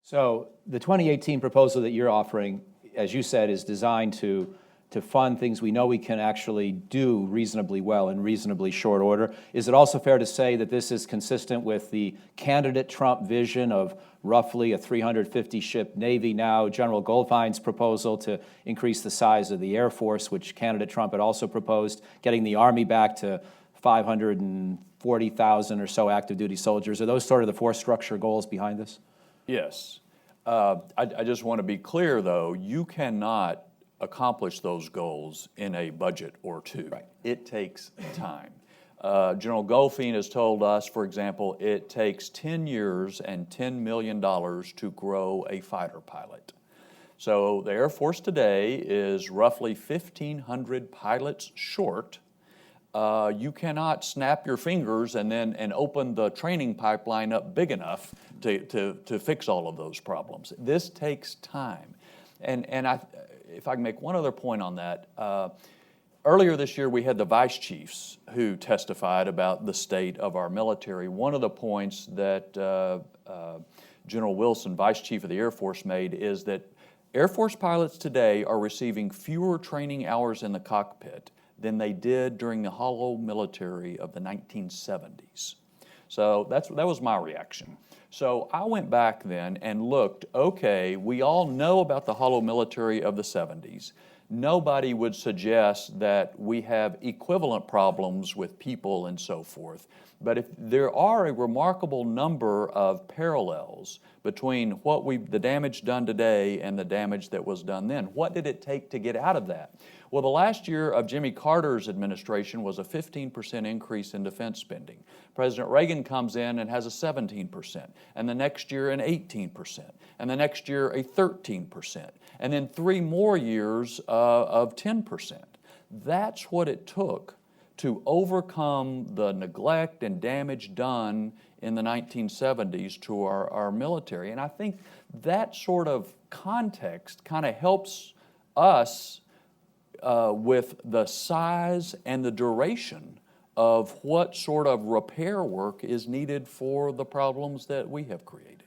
So the 2018 proposal that you're offering, as you said, is designed to fund things we know we can actually do reasonably well in reasonably short order. Is it also fair to say that this is consistent with the candidate Trump vision of roughly a 350-ship Navy now, General Goldfein's proposal to increase the size of the Air Force, which candidate Trump had also proposed, getting the Army back to 540,000 or so active duty soldiers? Are those sort of the force structure goals behind this? Yes. I just want to be clear, though, you cannot accomplish those goals in a budget or two. Right. It takes time. General Goldfein has told us, for example, it takes 10 years and $10 million to grow a fighter pilot. So the Air Force today is roughly 1,500 pilots short. You cannot snap your fingers and open the training pipeline up big enough to fix all of those problems. This takes time. And if I can make one other point on that, earlier this year we had the vice chiefs who testified about the state of our military. One of the points that General Wilson, Vice Chief of the Air Force, made is that Air Force pilots today are receiving fewer training hours in the cockpit than they did during the hollow military of the 1970s. So that was my reaction. So I went back then and looked, okay, we all know about the hollow military of the 70s. Nobody would suggest that we have equivalent problems with people and so forth. But if there are a remarkable number of parallels between the damage done today and the damage that was done then. What did it take to get out of that? Well, the last year of Jimmy Carter's administration was a 15% increase in defense spending. President Reagan comes in and has a 17%, and the next year an 18%, and the next year a 13%, and then 3 more years of 10%. That's what it took to overcome the neglect and damage done in the 1970s to our military. And I think that sort of context kind of helps us with the size and the duration of what sort of repair work is needed for the problems that we have created.